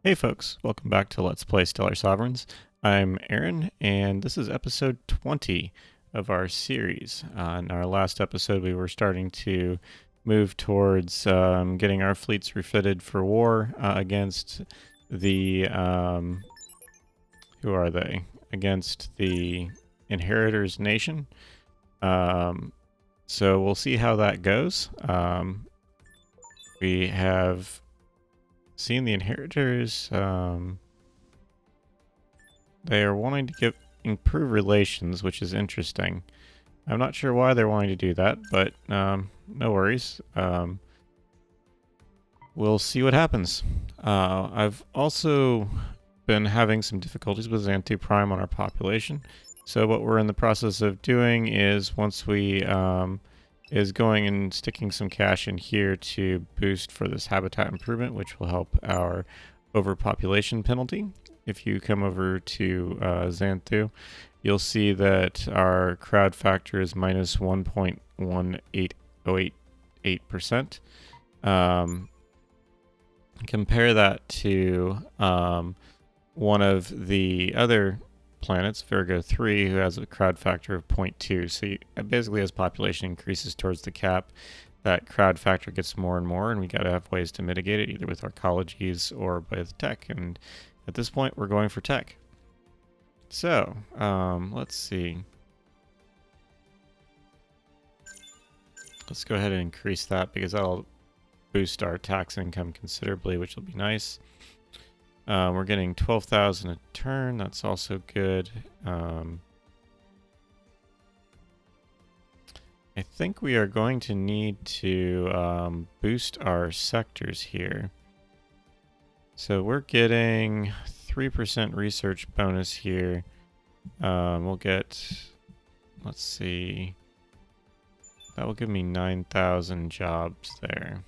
Hey folks, welcome back to Let's Play Stellar Sovereigns. I'm Aaron, and this is episode 20 of our series. In our last episode, we were starting to move towards getting our fleets refitted for war against the, who are they? Against the Inheritors Nation. So we'll see how that goes. We have seen the Inheritors. They are wanting to improve relations, which is interesting. I'm not sure why they're wanting to do that, but no worries. We'll see what happens. I've also been having some difficulties with Xanthu Prime on our population. So what we're in the process of doing is once we is going and sticking some cash in here to boost for this habitat improvement, which will help our overpopulation penalty. If you come over to Xanthu, you'll see that our crowd factor is minus 1.18088%. Compare that to one of the other planets, Virgo 3, who has a crowd factor of 0.2. So basically, as population increases towards the cap, that crowd factor gets more and more, and we got to have ways to mitigate it, either with our ecologies or with tech. And at this point, we're going for tech. So, let's see. Let's go ahead and increase that because that'll boost our tax income considerably, which will be nice. We're getting 12,000 a turn. That's also good. I think we are going to need to boost our sectors here. So we're getting 3% research bonus here. We'll get, let's see, that will give me 9,000 jobs there.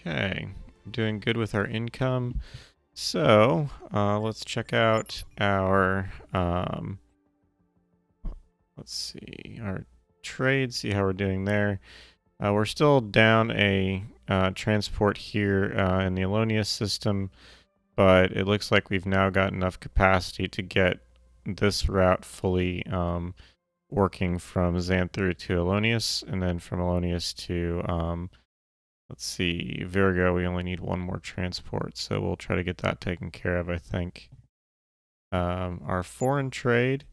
Okay, doing good with our income. So let's check out our, let's see, our trade, see how we're doing there. We're still down a transport here in the Alonius system, but it looks like we've now got enough capacity to get this route fully working from Xanthu to Alonius, and then from Alonius to, let's see, Virgo, we only need one more transport, so we'll try to get that taken care of, I think. Our foreign trade,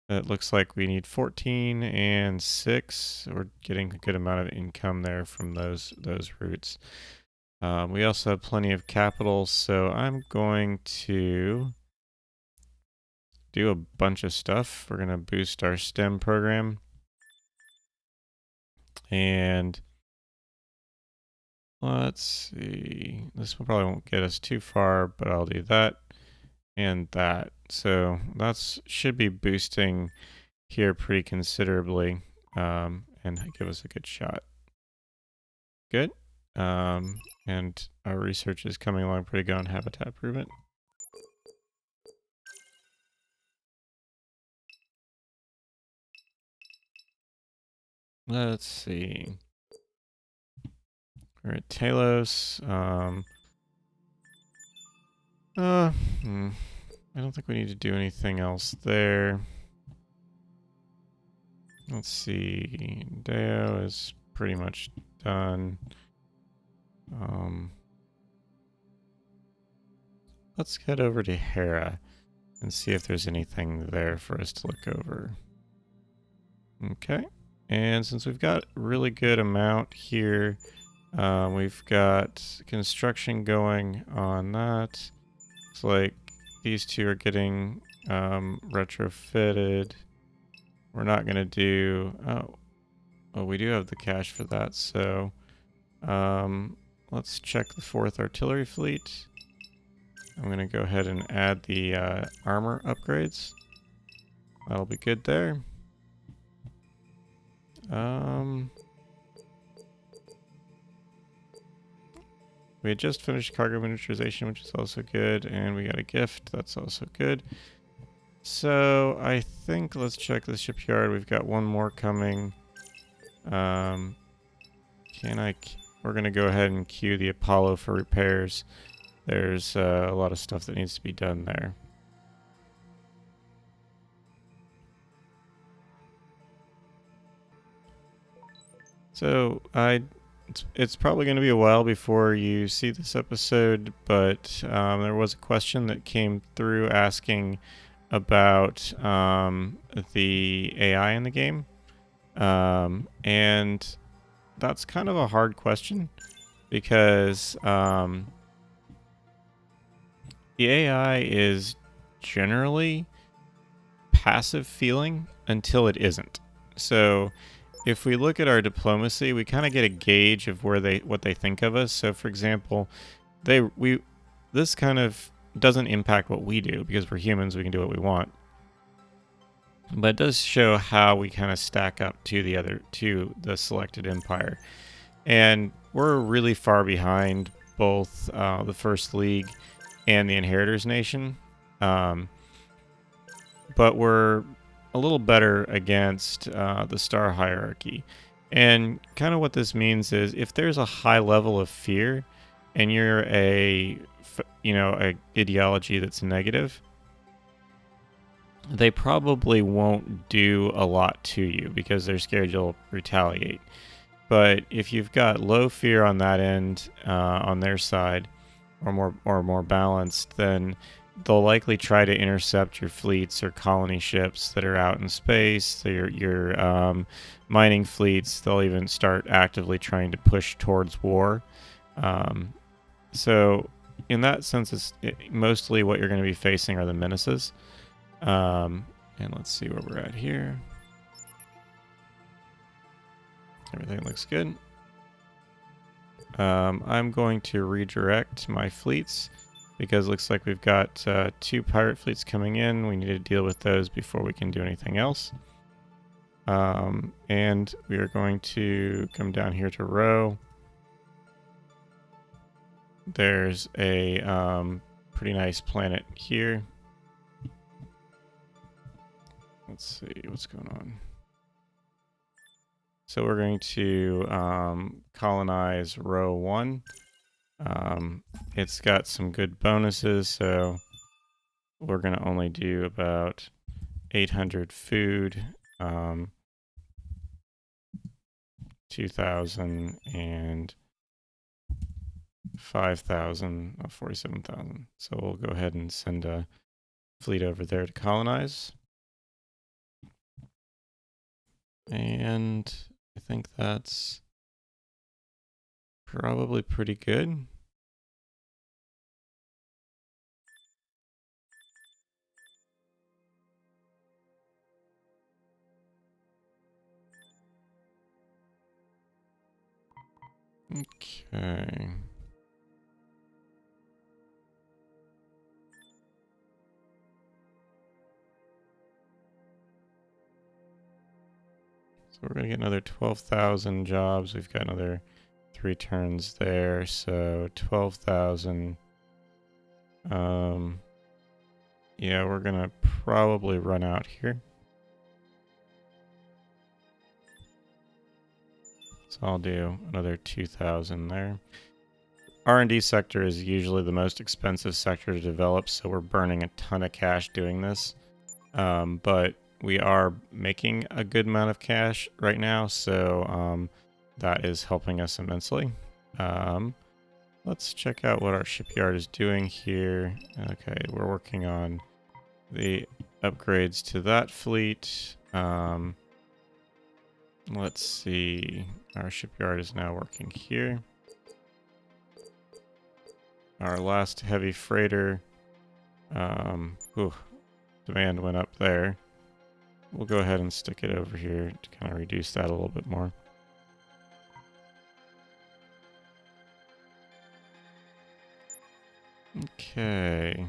it looks like we need 14 and 6. We're getting a good amount of income there from those routes. We also have plenty of capital, so I'm going to do a bunch of stuff. We're going to boost our STEM program. And let's see. This probably won't get us too far, but I'll do that and that. So that should be boosting here pretty considerably and give us a good shot. Good. And our research is coming along pretty good on habitat improvement. Let's see. We're at Talos. I don't think we need to do anything else there. Let's see. Deo is pretty much done. Let's head over to Hera and see if there's anything there for us to look over. Okay. And since we've got a really good amount here, we've got construction going on that. It's like these two are getting retrofitted. We're not going to do... Oh, we do have the cash for that, so... let's check the 4th Artillery Fleet. I'm going to go ahead and add the armor upgrades. That'll be good there. We had just finished cargo miniaturization, which is also good, and we got a gift. That's also good. So I think let's check the shipyard. We've got one more coming. We're going to go ahead and queue the Apollo for repairs. There's a lot of stuff that needs to be done there. So it's probably going to be a while before you see this episode, but there was a question that came through asking about the AI in the game. And that's kind of a hard question because the AI is generally passive feeling until it isn't. So if we look at our diplomacy, we kind of get a gauge of what they think of us. So for example, this kind of doesn't impact what we do because we're humans, we can do what we want. But it does show how we kind of stack up to the selected empire. And we're really far behind both the First League and the Inheritors Nation. But we're a little better against the star hierarchy. And kind of what this means is if there's a high level of fear and you're a ideology that's negative, they probably won't do a lot to you because they're scared you'll retaliate. But if you've got low fear on that end, on their side, or more balanced, then they'll likely try to intercept your fleets or colony ships that are out in space. Your mining fleets. They'll even start actively trying to push towards war. So, in that sense, mostly what you're going to be facing are the menaces. And let's see where we're at here. Everything looks good. I'm going to redirect my fleets because it looks like we've got 2 pirate fleets coming in. We need to deal with those before we can do anything else. And we are going to come down here to row. There's a pretty nice planet here. Let's see what's going on. So we're going to colonize row 1. It's got some good bonuses, so we're going to only do about 800 food, 2,000 and 5,000, 47,000. So we'll go ahead and send a fleet over there to colonize. And I think that's probably pretty good. Okay. So we're going to get another 12,000 jobs. We've got another 3 turns there. So 12,000. Yeah, we're going to probably run out here. So I'll do another 2,000 there. R&D sector is usually the most expensive sector to develop, so we're burning a ton of cash doing this. But we are making a good amount of cash right now, so that is helping us immensely. Let's check out what our shipyard is doing here. Okay, we're working on the upgrades to that fleet. Let's see. Our shipyard is now working here. Our last heavy freighter. Demand went up there. We'll go ahead and stick it over here to kind of reduce that a little bit more. Okay.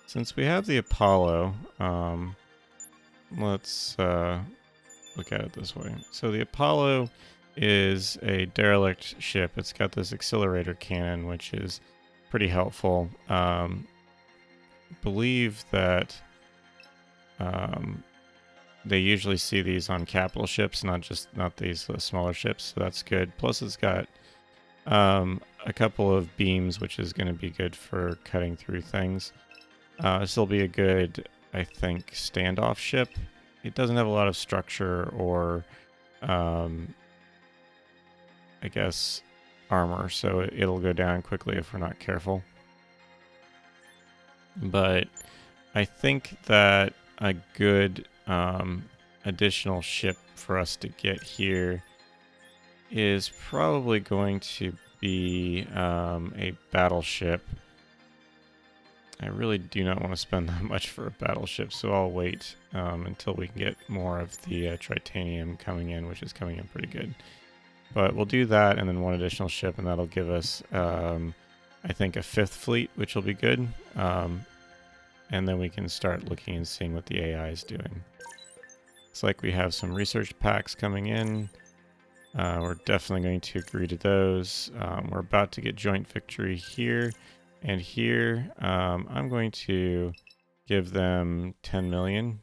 Since we have the Apollo, let's look at it this way. So the Apollo is a derelict ship. It's got this accelerator cannon, which is pretty helpful. Believe that they usually see these on capital ships, not these smaller ships. So that's good. Plus, it's got a couple of beams, which is going to be good for cutting through things. This will be a good, I think, standoff ship. It doesn't have a lot of structure or, I guess, armor, so it'll go down quickly if we're not careful. But I think that a good additional ship for us to get here is probably going to be a battleship. I really do not want to spend that much for a battleship, so I'll wait until we can get more of the tritanium coming in, which is coming in pretty good. But we'll do that and then one additional ship, and that'll give us, I think, a 5th fleet, which will be good. And then we can start looking and seeing what the AI is doing. Looks like we have some research packs coming in. We're definitely going to agree to those. We're about to get joint victory here and here. I'm going to give them 10 million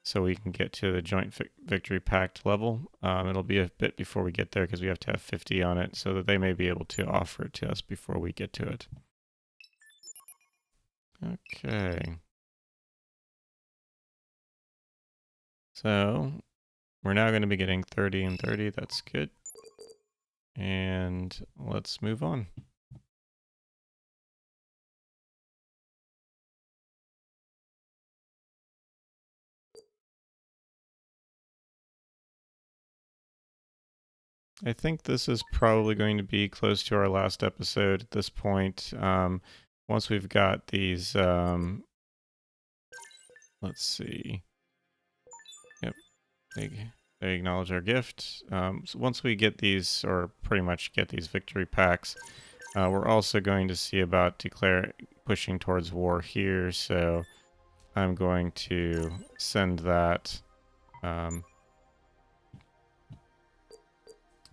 so we can get to the joint victory pact level. It'll be a bit before we get there because we have to have 50 on it so that they may be able to offer it to us before we get to it. Okay. So we're now going to be getting 30 and 30. That's good. And let's move on. I think this is probably going to be close to our last episode at this point. Once we've got these, let's see. Yep, they acknowledge our gift. So once we get these, or pretty much get these victory packs, we're also going to see about pushing towards war here. So I'm going to send that.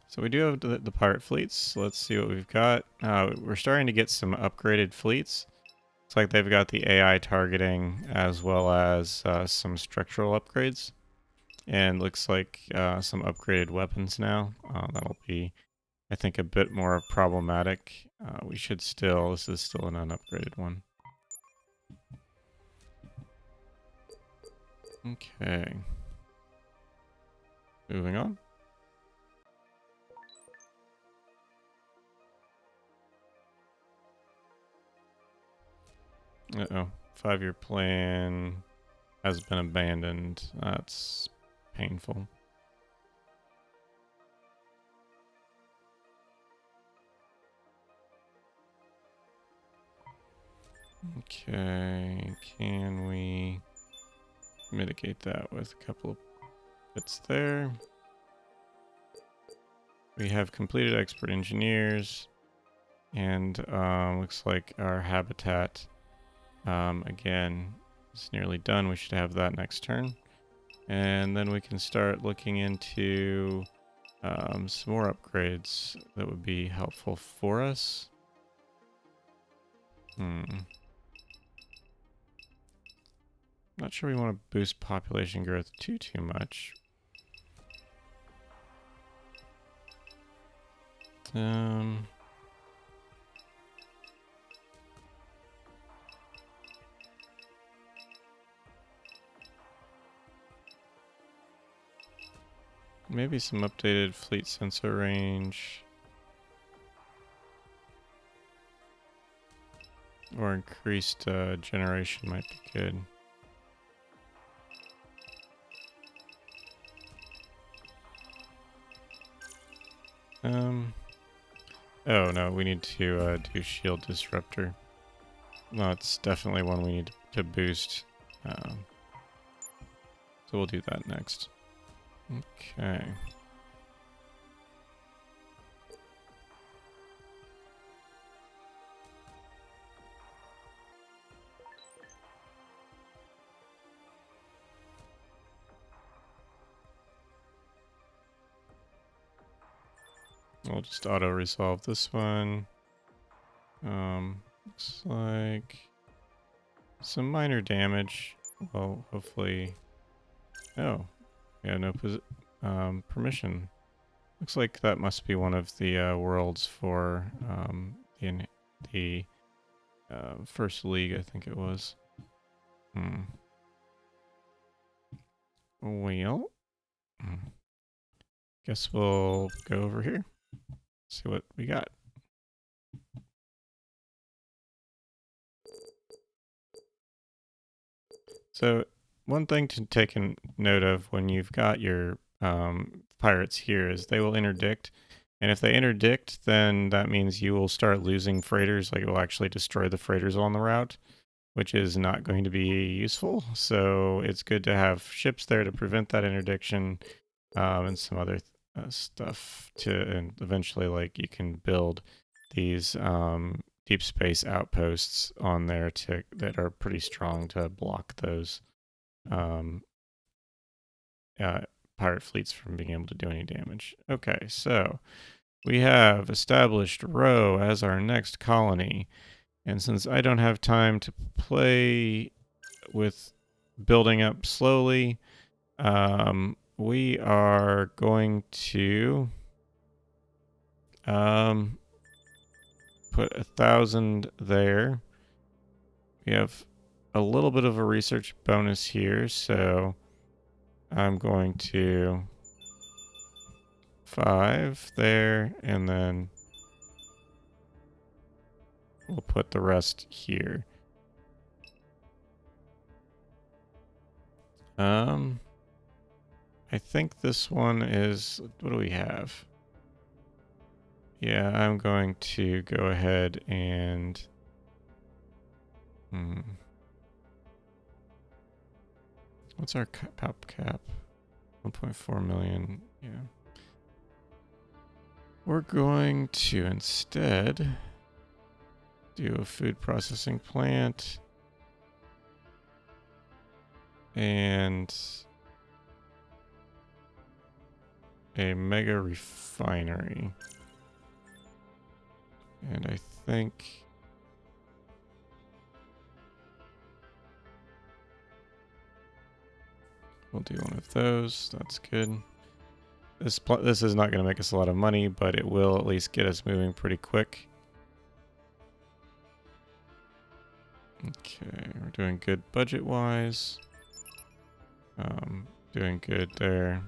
So we do have the pirate fleets. So let's see what we've got. We're starting to get some upgraded fleets. It's like they've got the AI targeting as well as some structural upgrades. And looks like some upgraded weapons now. That'll be, I think, a bit more problematic. This is still an unupgraded one. Okay. Moving on. Uh-oh. 5-year plan has been abandoned. That's painful. Okay, can we mitigate that with a couple of bits there? We have completed expert engineers, and looks like our habitat, again, is nearly done. We should have that next turn. And then we can start looking into some more upgrades that would be helpful for us. Not sure we want to boost population growth too much. Maybe some updated fleet sensor range. Or increased generation might be good. Oh no, we need to do shield disruptor. No, it's definitely one we need to boost. So we'll do that next. Okay. We'll just auto-resolve this one. Looks like some minor damage. Well, hopefully Oh, yeah, no permission. Looks like that must be one of the worlds for the first league, I think it was. Hmm. Well, hmm. Guess we'll go over here, see what we got. So one thing to take in note of when you've got your pirates here is they will interdict. And if they interdict, then that means you will start losing freighters. Like it will actually destroy the freighters on the route, which is not going to be useful. So it's good to have ships there to prevent that interdiction, and some other stuff to, and eventually, like you can build these deep space outposts on there to that are pretty strong to block those um, uh, pirate fleets from being able to do any damage. Okay, so we have established Rho as our next colony. And since I don't have time to play with building up slowly, we are going to um, put 1,000 there. We have a little bit of a research bonus here, so I'm going to 5 there, and then we'll put the rest here. I think this one is, what do we have? Yeah, I'm going to go ahead and what's our pop cap? 1.4 million. Yeah. We're going to instead do a food processing plant and a mega refinery. And I think we'll do one of those. That's good. This is not going to make us a lot of money, but it will at least get us moving pretty quick. Okay, we're doing good budget-wise. Doing good there.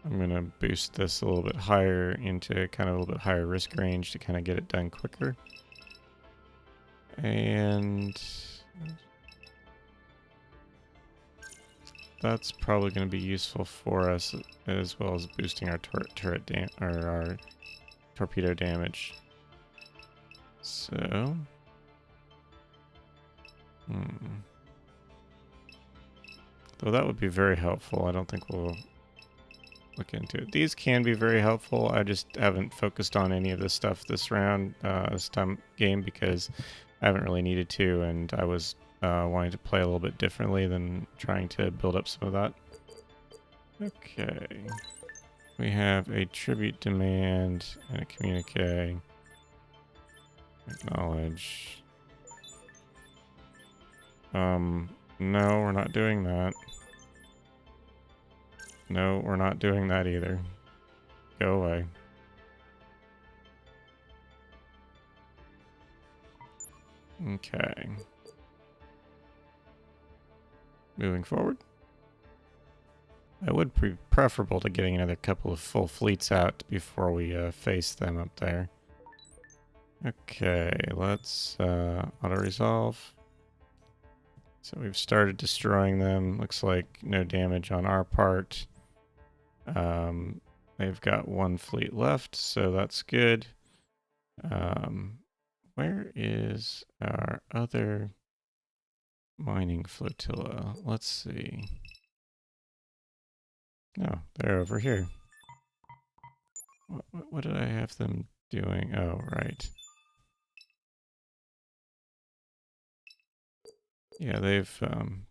I'm going to boost this a little bit higher into kind of a little bit higher risk range to kind of get it done quicker. And that's probably going to be useful for us as well as boosting our our torpedo damage. So, though that would be very helpful. I don't think we'll look into it. These can be very helpful. I just haven't focused on any of this stuff this round, this game, because I haven't really needed to, and I was wanting to play a little bit differently than trying to build up some of that. Okay. We have a tribute demand and a communique. Acknowledge. No, we're not doing that. No, we're not doing that either. Go away. Okay. Moving forward. It would be preferable to getting another couple of full fleets out before we face them up there. Okay, let's auto-resolve. So we've started destroying them. Looks like no damage on our part. They've got one fleet left, so that's good. Where is our other mining flotilla? Let's see. No, they're over here. What did I have them doing? Oh, right. Yeah, they've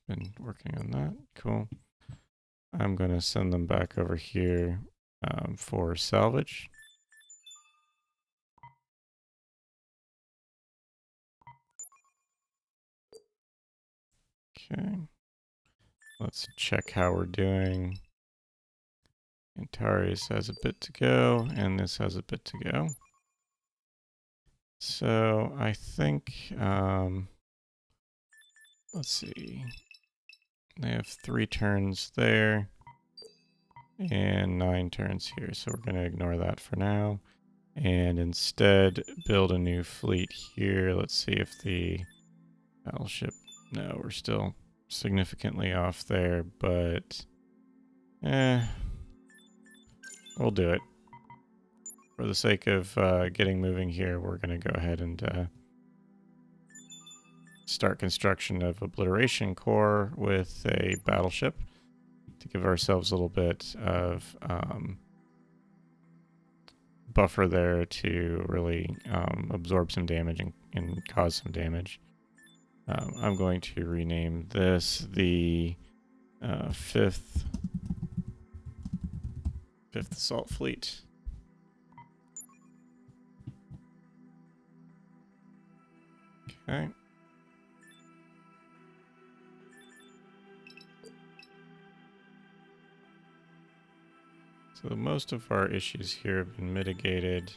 been working on that. Cool. I'm going to send them back over here for salvage. Okay. Let's check how we're doing. Antares has a bit to go, and this has a bit to go. So I think, let's see. They have 3 turns there and 9 turns here, so we're going to ignore that for now. And instead build a new fleet here. Let's see if the battleship... No, we're still significantly off there, but... we'll do it. For the sake of getting moving here, we're going to go ahead and start construction of Obliteration Corps with a battleship to give ourselves a little bit of buffer there to really absorb some damage and cause some damage. I'm going to rename this the 5th Assault Fleet. Okay. So most of our issues here have been mitigated.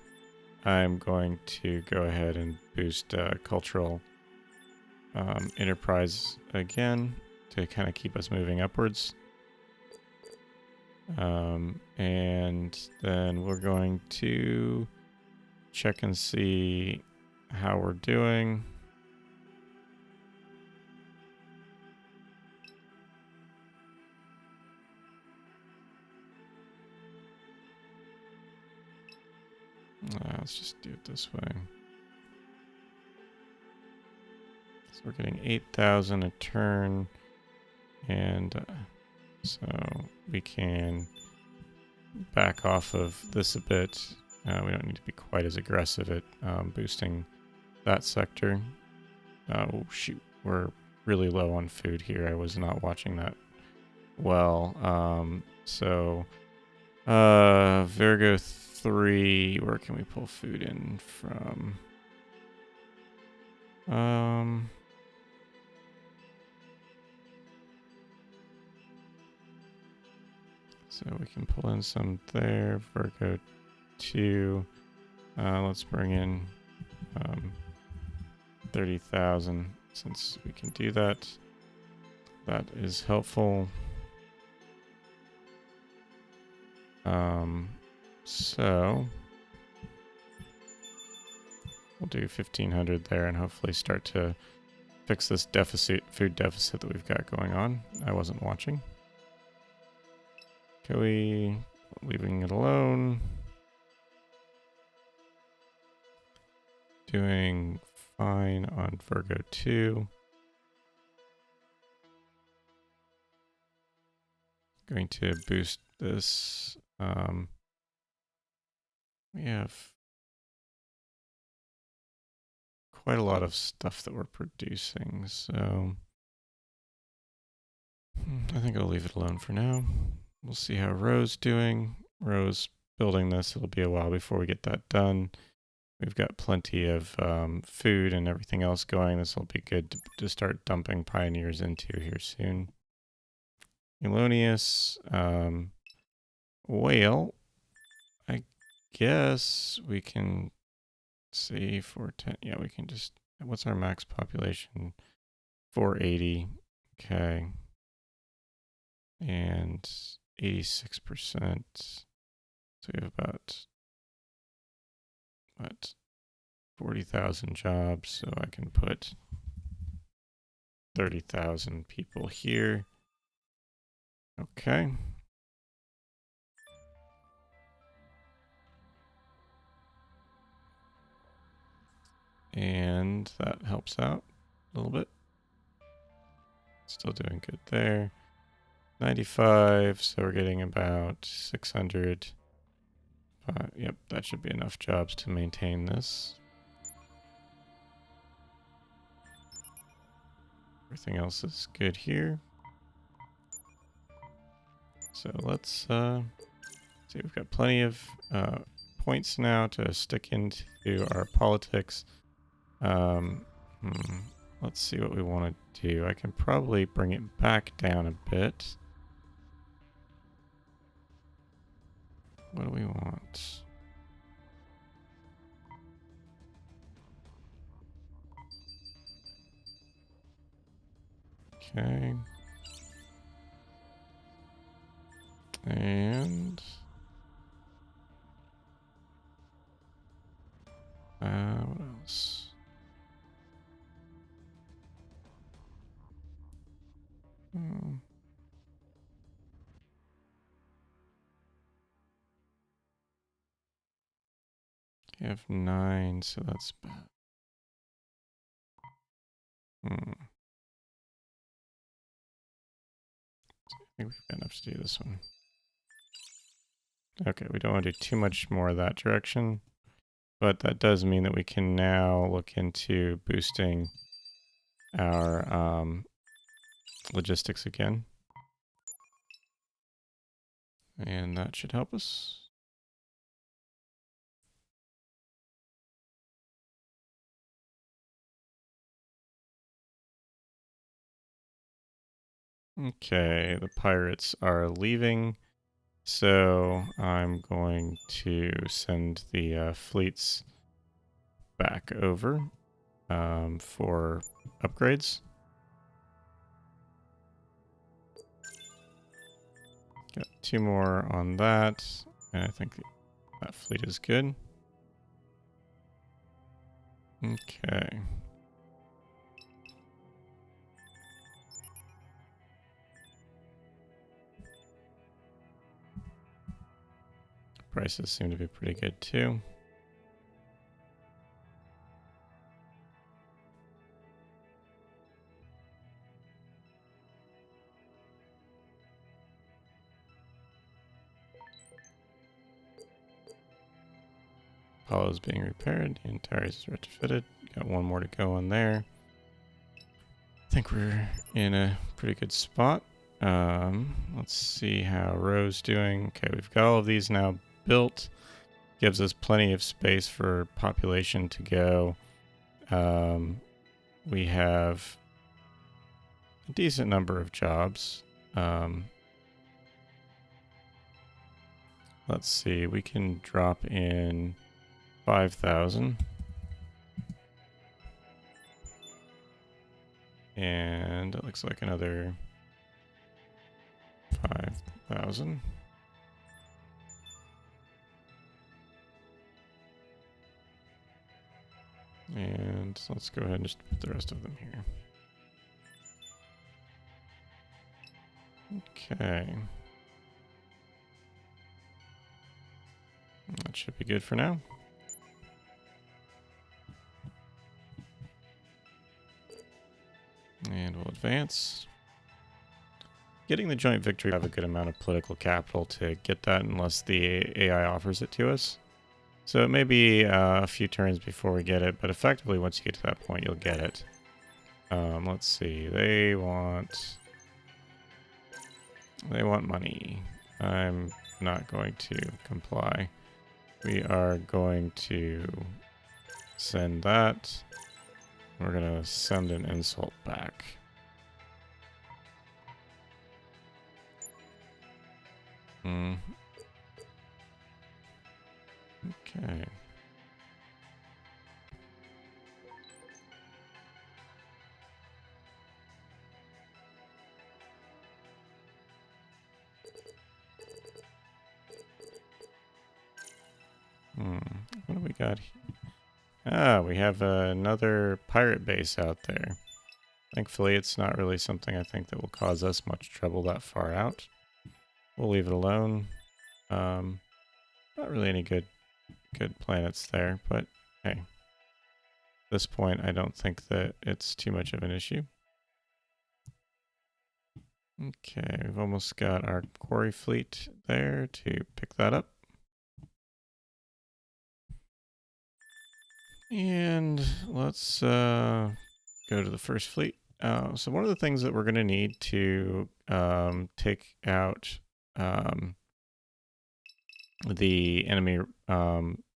I'm going to go ahead and boost cultural enterprise again to kind of keep us moving upwards. And then we're going to check and see how we're doing. Let's just do it this way. So we're getting 8,000 a turn, and so we can back off of this a bit. We don't need to be quite as aggressive at boosting that sector. Oh shoot, we're really low on food here. I was not watching that well. So Virgo 3, where can we pull food in from? So we can pull in some there. Virgo 2. Let's bring in 30,000 since we can do that. That is helpful. So we'll do 1,500 there and hopefully start to fix this food deficit that we've got going on. I wasn't watching. Can we... leaving it alone. Doing fine on Virgo 2. Going to boost this. We have quite a lot of stuff that we're producing, so I think I'll leave it alone for now. We'll see how Ro's doing. Ro's building this. It'll be a while before we get that done. We've got plenty of food and everything else going. This will be good to start dumping pioneers into here soon. Elonius, well, I guess we can see for 10. Yeah, we can just, what's our max population? 480. Okay. And 86%. So we have about, what, 40,000 jobs. So I can put 30,000 people here. Okay. And that helps out a little bit. Still doing good there. 95, so we're getting about 600. Yep, that should be enough jobs to maintain this. Everything else is good here. So let's see, we've got plenty of points now to stick into our politics. Let's let's see what we want to do. I can probably bring it back down a bit. What do we want? Okay. And what else? Hmm. You have 9, so that's bad. I think we've got enough to do this one. Okay, we don't want to do too much more of that direction, but that does mean that we can now look into boosting our logistics again. And that should help us. Okay, the pirates are leaving, so I'm going to send the fleets back over for upgrades. Got 2 more on that, and I think that fleet is good. Okay. Prices seem to be pretty good too. Apollo's being repaired. The Antares is retrofitted. Got 1 more to go on there. I think we're in a pretty good spot. Let's see how Ro's doing. Okay, we've got all of these now built. Gives us plenty of space for population to go. We have a decent number of jobs. Let's see, we can drop in 5,000. And it looks like another 5,000. And let's go ahead and just put the rest of them here. Okay. That should be good for now. And we'll advance. Getting the joint victory, we have a good amount of political capital to get that unless the AI offers it to us. So it may be a few turns before we get it, but effectively once you get to that point, you'll get it. Let's see. They want money. I'm not going to comply. We are going to send that. We're going to send an insult back. Okay. What do we got here? Ah, we have another pirate base out there. Thankfully, it's not really something I think that will cause us much trouble that far out. We'll leave it alone. Not really any good planets there, but hey. At this point, I don't think that it's too much of an issue. Okay, we've almost got our quarry fleet there to pick that up. And let's go to the first fleet. So one of the things that we're going to need to take out the enemy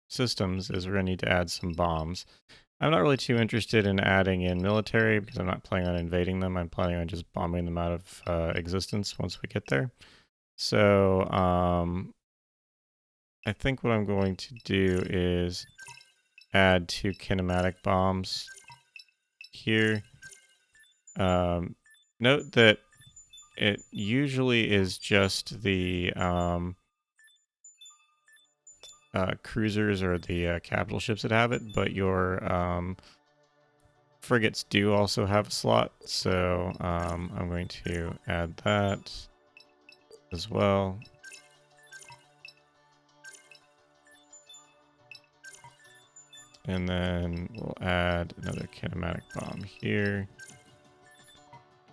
systems is we're going to need to add some bombs. I'm not really too interested in adding in military because I'm not planning on invading them. I'm planning on just bombing them out of existence once we get there. So I think what I'm going to do is add 2 kinematic bombs here. Note that it usually is just the cruisers or the capital ships that have it, but your frigates do also have a slot, so I'm going to add that as well. And then we'll add another kinematic bomb here.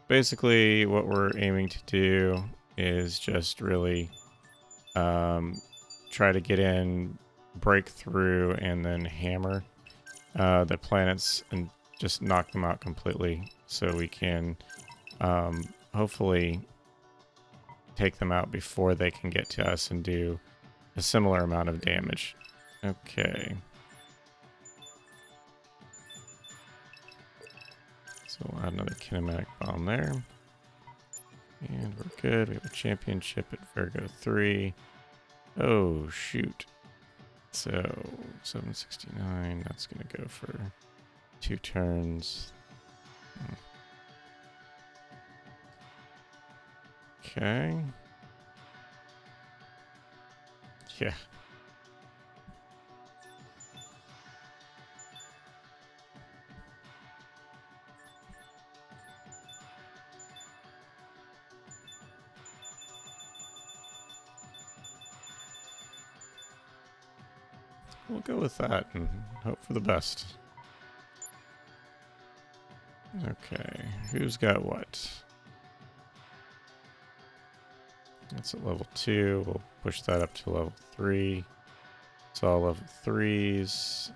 Basically, what we're aiming to do is just really try to get in, break through, and then hammer the planets and just knock them out completely so we can hopefully take them out before they can get to us and do a similar amount of damage. Okay. So we'll add another kinematic bomb there. And we're good. We have a championship at Virgo 3. Oh, shoot. So 769, that's going to go for 2 turns. Okay. Yeah. We'll go with that and hope for the best. Okay, who's got what? That's at level 2. We'll push that up to level 3. It's all level 3s.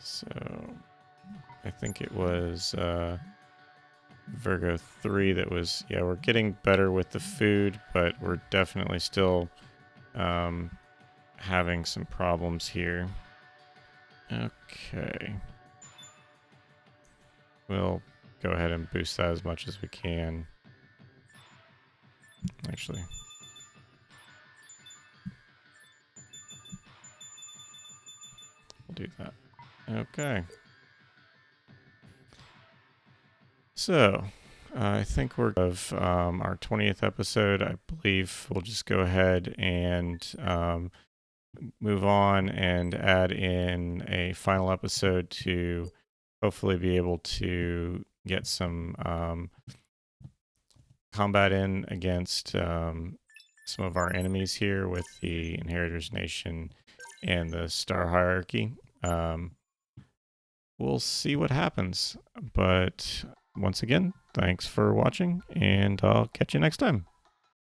So I think it was Virgo 3 that was, yeah, we're getting better with the food, but we're definitely still having some problems here. Okay. We'll go ahead and boost that as much as we can. Actually. We'll do that. Okay. So, I think we're of our 20th episode. I believe we'll just go ahead and move on and add in a final episode to hopefully be able to get some combat in against some of our enemies here with the Inheritors Nation and the Star Hierarchy. We'll see what happens. But once again, thanks for watching, and I'll catch you next time.